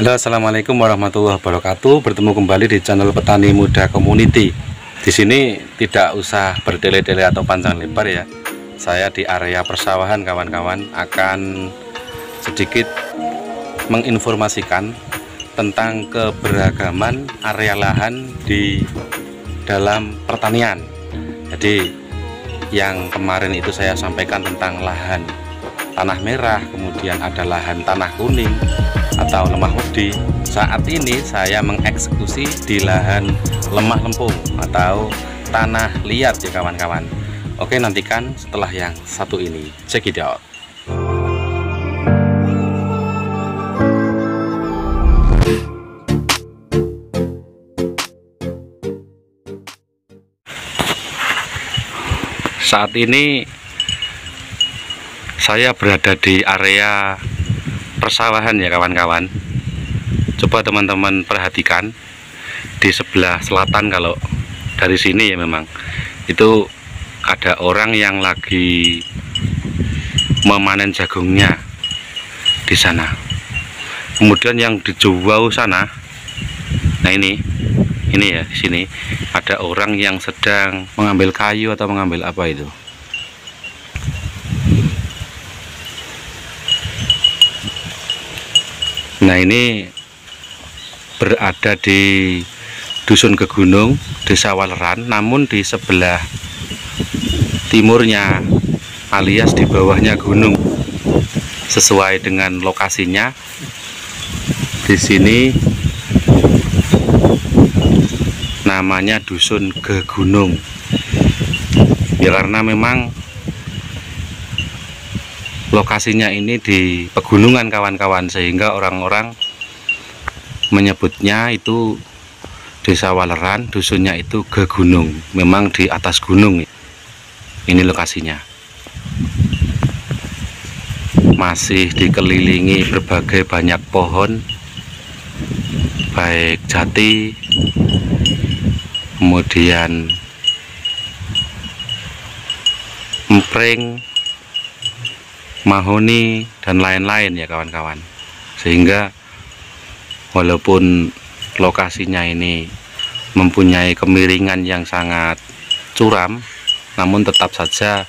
Halo, assalamualaikum warahmatullahi wabarakatuh. Bertemu kembali di channel Petani Muda Community. Di sini tidak usah bertele-tele atau panjang lebar ya. Saya di area persawahan kawan-kawan akan sedikit menginformasikan tentang keberagaman area lahan di dalam pertanian. Jadi yang kemarin itu saya sampaikan tentang lahan tanah merah, kemudian ada lahan tanah kuning atau lemah wedi. Saat ini saya mengeksekusi di lahan lemah lempung atau tanah liat ya kawan-kawan. Oke, nantikan setelah yang satu ini. Check it out. Saat ini saya berada di area persawahan ya kawan-kawan. Coba teman-teman perhatikan di sebelah selatan, kalau dari sini ya memang itu ada orang yang lagi memanen jagungnya di sana. Kemudian yang di jauh sana, nah ini ya, di sini ada orang yang sedang mengambil kayu atau mengambil apa itu. Nah, ini berada di Dusun Gegunung, Desa Waleran, namun di sebelah timurnya alias di bawahnya gunung. Sesuai dengan lokasinya, di sini namanya Dusun Gegunung. Ya karena memang lokasinya ini di pegunungan kawan-kawan, sehingga orang-orang menyebutnya itu Desa Waleran, dusunnya itu Gegunung. Memang di atas gunung ini lokasinya. Masih dikelilingi berbagai banyak pohon, baik jati, kemudian empring, mahoni, dan lain-lain ya kawan-kawan. Sehingga walaupun lokasinya ini mempunyai kemiringan yang sangat curam, namun tetap saja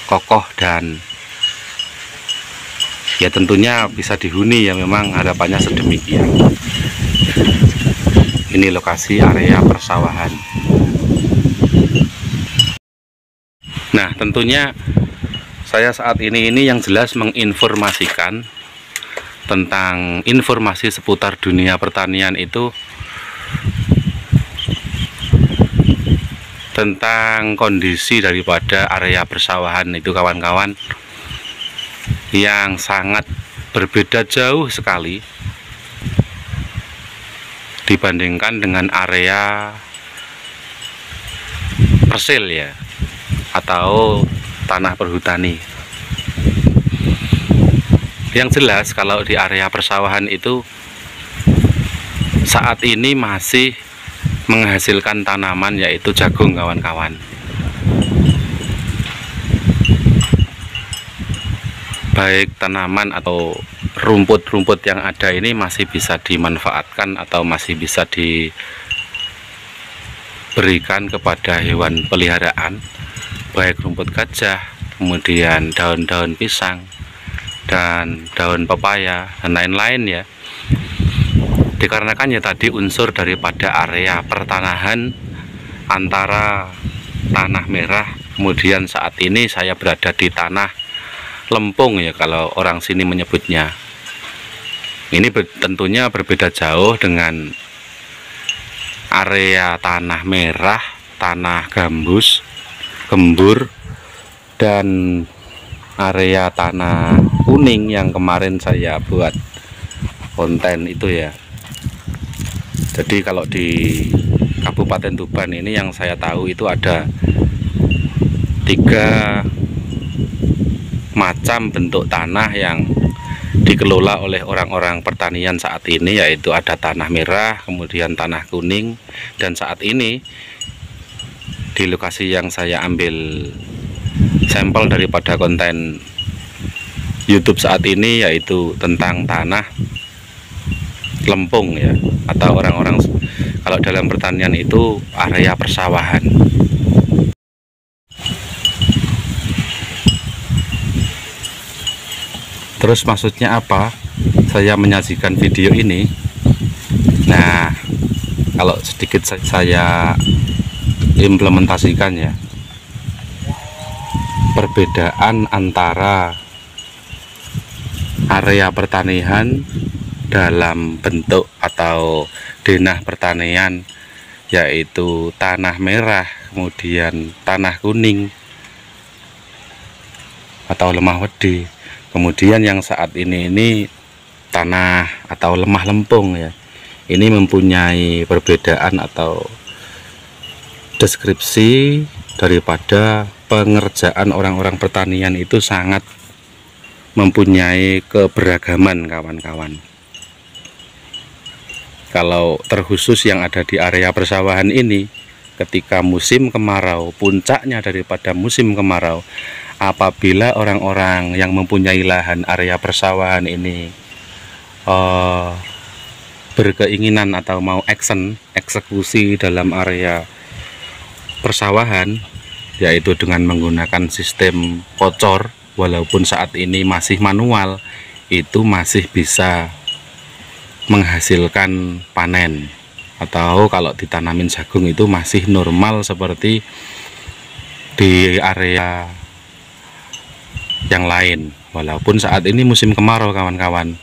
kokoh dan ya tentunya bisa dihuni ya, memang harapannya sedemikian. Ini lokasi area persawahan. Nah, tentunya saya saat ini yang jelas menginformasikan tentang informasi seputar dunia pertanian, itu tentang kondisi daripada area persawahan itu kawan-kawan, yang sangat berbeda jauh sekali dibandingkan dengan area persil ya, atau tanah perhutani. Yang jelas kalau di area persawahan itu saat ini masih menghasilkan tanaman, yaitu jagung kawan-kawan. Baik tanaman atau rumput-rumput yang ada ini masih bisa dimanfaatkan atau masih bisa diberikan kepada hewan peliharaan, baik rumput gajah, kemudian daun-daun pisang dan daun pepaya dan lain-lain ya. Dikarenakan ya tadi unsur daripada area pertanahan antara tanah merah, kemudian saat ini saya berada di tanah lempung ya kalau orang sini menyebutnya. Ini tentunya berbeda jauh dengan area tanah merah, tanah gambus, gembur, dan area tanah kuning yang kemarin saya buat konten itu ya. Jadi kalau di Kabupaten Tuban ini yang saya tahu itu ada 3 macam bentuk tanah yang dikelola oleh orang-orang pertanian saat ini, yaitu ada tanah merah, kemudian tanah kuning, dan saat ini di lokasi yang saya ambil sampel daripada konten YouTube saat ini, yaitu tentang tanah lempung ya, atau orang-orang kalau dalam pertanian itu area persawahan. Terus maksudnya apa saya menyajikan video ini? Nah, kalau sedikit saya implementasikan ya, perbedaan antara area pertanian dalam bentuk atau denah pertanian, yaitu tanah merah, kemudian tanah kuning atau lemah wedi, kemudian yang saat ini tanah atau lemah lempung ya. Ini mempunyai perbedaan atau deskripsi daripada pengerjaan orang-orang pertanian itu sangat mempunyai keberagaman kawan-kawan. Kalau terkhusus yang ada di area persawahan ini, ketika musim kemarau, puncaknya daripada musim kemarau, apabila orang-orang yang mempunyai lahan area persawahan ini berkeinginan atau mau eksekusi dalam area persawahan, yaitu dengan menggunakan sistem kocor, walaupun saat ini masih manual, itu masih bisa menghasilkan panen. Atau kalau ditanamin jagung itu masih normal seperti di area yang lain, walaupun saat ini musim kemarau kawan-kawan,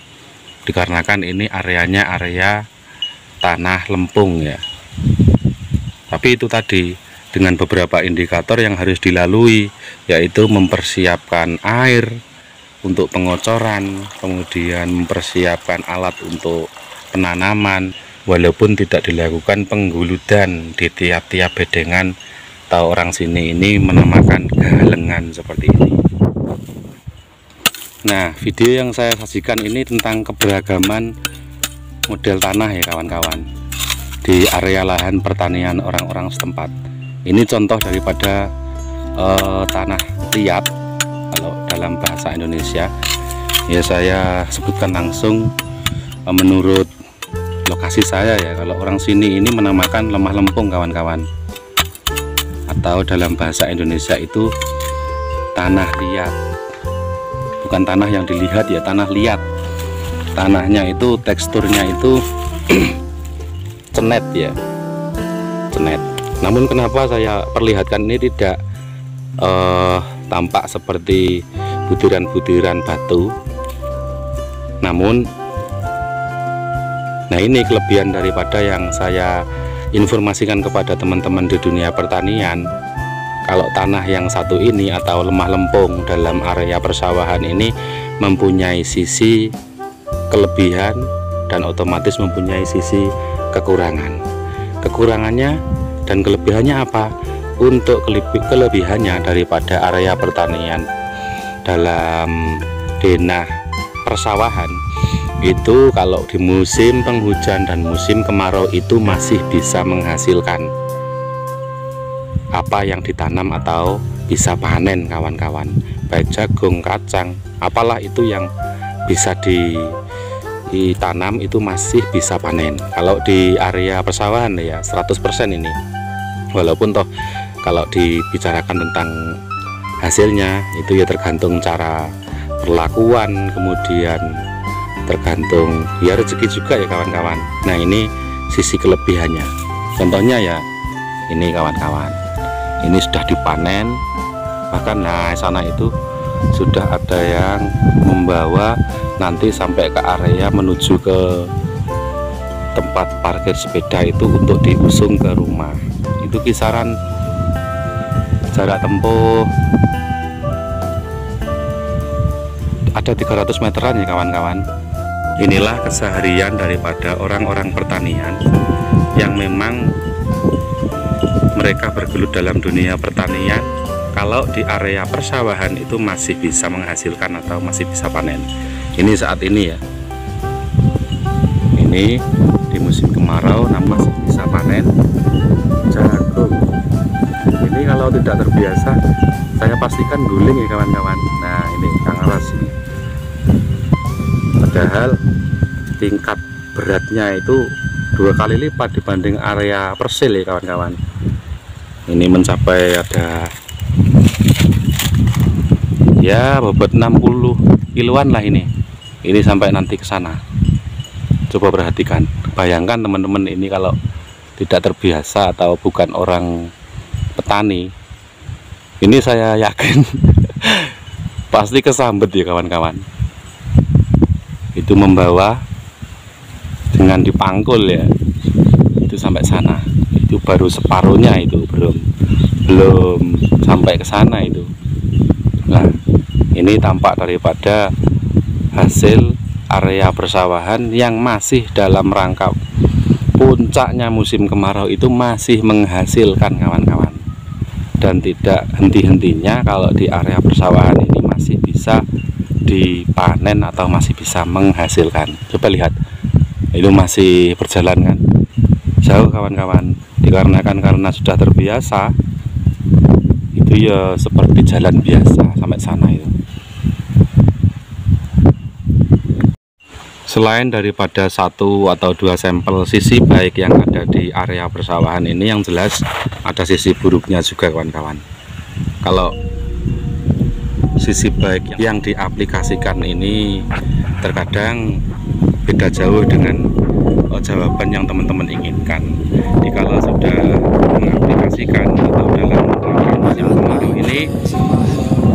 dikarenakan ini areanya area tanah lempung ya. Tapi itu tadi, dengan beberapa indikator yang harus dilalui, yaitu mempersiapkan air untuk pengocoran, kemudian mempersiapkan alat untuk penanaman, walaupun tidak dilakukan pengguludan di tiap-tiap bedengan, atau orang sini ini menamakan galengan seperti ini. Nah, video yang saya sajikan ini tentang keberagaman model tanah ya kawan-kawan, di area lahan pertanian orang-orang setempat. Ini contoh daripada tanah liat kalau dalam bahasa Indonesia ya. Saya sebutkan langsung menurut lokasi saya ya. Kalau orang sini ini menamakan lemah lempung kawan-kawan, atau dalam bahasa Indonesia itu tanah liat. Bukan tanah yang dilihat ya, tanah liat. Tanahnya itu teksturnya itu cenet ya, cenet. Namun kenapa saya perlihatkan ini tidak tampak seperti butiran-butiran batu. Namun, nah ini kelebihan daripada yang saya informasikan kepada teman-teman di dunia pertanian. Kalau tanah yang satu ini atau lemah lempung dalam area persawahan ini mempunyai sisi kelebihan dan otomatis mempunyai sisi kekurangan. Kekurangannya dan kelebihannya apa? Untuk kelebihannya daripada area pertanian dalam denah persawahan itu, kalau di musim penghujan dan musim kemarau itu masih bisa menghasilkan apa yang ditanam atau bisa panen kawan-kawan, baik jagung, kacang, apalah itu yang bisa ditanam itu masih bisa panen. Kalau di area persawahan ya 100% ini, walaupun toh kalau dibicarakan tentang hasilnya itu ya tergantung cara perlakuan, kemudian tergantung ya rezeki juga ya kawan-kawan. Nah ini sisi kelebihannya, contohnya ya ini kawan-kawan, ini sudah dipanen, bahkan nah sana itu sudah ada yang membawa nanti sampai ke area menuju ke tempat parkir sepeda itu untuk diusung ke rumah. Itu kisaran jarak tempuh ada 300 meteran ya kawan-kawan. Inilah keseharian daripada orang-orang pertanian yang memang mereka bergelut dalam dunia pertanian. Kalau di area persawahan itu masih bisa menghasilkan atau masih bisa panen. Ini saat ini ya, ini di musim kemarau namun masih bisa panen jagung. Ini kalau tidak terbiasa saya pastikan guling ya kawan-kawan. Nah ini Kang Aras ini padahal tingkat beratnya itu 2 kali lipat dibanding area persil ya kawan-kawan. Ini mencapai ada ya bobot 60 kiloan lah ini sampai nanti ke sana. Coba perhatikan, bayangkan teman-teman, ini kalau tidak terbiasa atau bukan orang petani, ini saya yakin pasti kesambet ya kawan-kawan. Itu membawa dengan dipangkul ya, itu sampai sana. Itu baru separuhnya, itu belum sampai ke sana itu. Nah, ini tampak daripada hasil area persawahan yang masih dalam rangka puncaknya musim kemarau, itu masih menghasilkan kawan-kawan, dan tidak henti-hentinya kalau di area persawahan ini masih bisa dipanen atau masih bisa menghasilkan. Coba lihat, itu masih berjalan kan, jauh kawan-kawan. Dikarenakan karena sudah terbiasa, itu ya seperti jalan biasa sampai sana itu. Selain daripada 1 atau 2 sampel sisi baik yang ada di area persawahan ini, yang jelas ada sisi buruknya juga kawan-kawan. Kalau sisi baik yang diaplikasikan ini terkadang beda jauh dengan jawaban yang teman-teman inginkan. Jikalau sudah mengaplikasikan atau dalam musim kemarau ini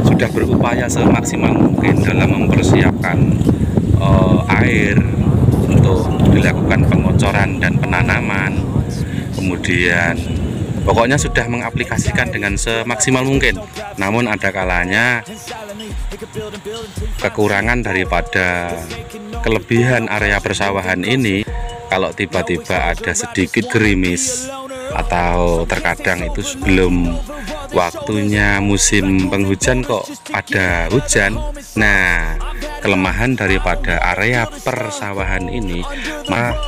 sudah berupaya semaksimal mungkin dalam mempersiapkan air untuk dilakukan pengocoran dan penanaman, kemudian pokoknya sudah mengaplikasikan dengan semaksimal mungkin. Namun ada kalanya kekurangan daripada kelebihan area persawahan ini, kalau tiba-tiba ada sedikit gerimis atau terkadang itu sebelum waktunya musim penghujan kok ada hujan. Nah, kelemahan daripada area persawahan ini, maka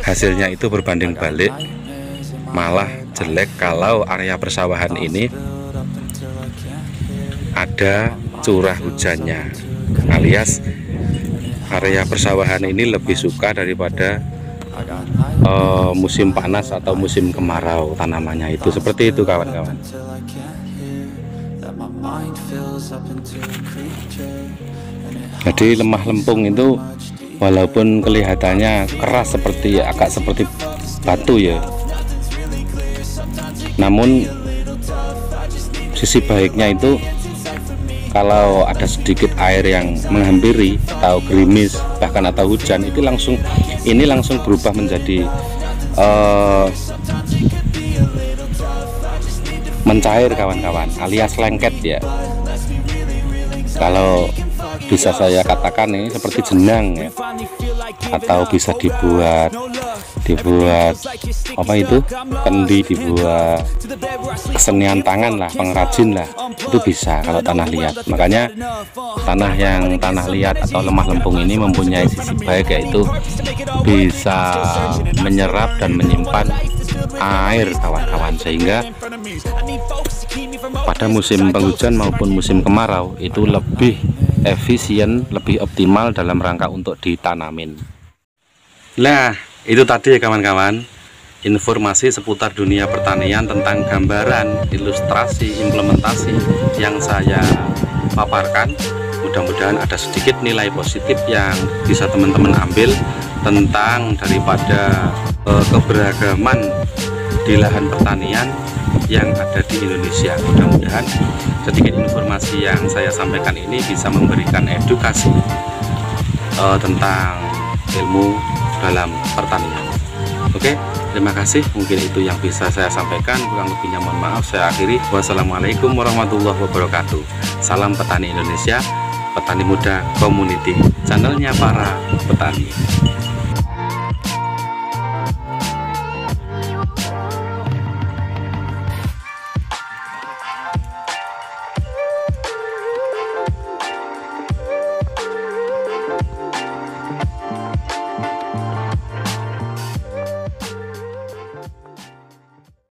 hasilnya itu berbanding balik, malah jelek kalau area persawahan ini ada curah hujannya, alias area persawahan ini lebih suka daripada musim panas atau musim kemarau tanamannya itu. Seperti itu kawan-kawan. Jadi lemah lempung itu walaupun kelihatannya keras agak seperti batu ya, namun sisi baiknya itu kalau ada sedikit air yang menghampiri atau gerimis bahkan atau hujan, itu langsung berubah menjadi mencair kawan-kawan, alias lengket ya. Kalau bisa saya katakan ini seperti jenang ya, atau bisa dibuat apa itu, kendi, dibuat kesenian tangan lah, pengrajin lah, itu bisa kalau tanah liat. Makanya tanah liat atau lemah lempung ini mempunyai sisi baik, yaitu bisa menyerap dan menyimpan air kawan-kawan, sehingga pada musim penghujan maupun musim kemarau itu lebih efisien, lebih optimal dalam rangka untuk ditanamin. Nah, itu tadi ya kawan-kawan, informasi seputar dunia pertanian tentang gambaran, ilustrasi, implementasi yang saya paparkan. Mudah-mudahan ada sedikit nilai positif yang bisa teman-teman ambil tentang daripada keberagaman di lahan pertanian yang ada di Indonesia. Mudah-mudahan sedikit informasi yang saya sampaikan ini bisa memberikan edukasi tentang ilmu dalam pertanian. Oke, terima kasih. Mungkin itu yang bisa saya sampaikan. Kurang lebihnya mohon maaf. Saya akhiri. Wassalamualaikum warahmatullahi wabarakatuh. Salam petani Indonesia, Petani Muda Community, channelnya para petani.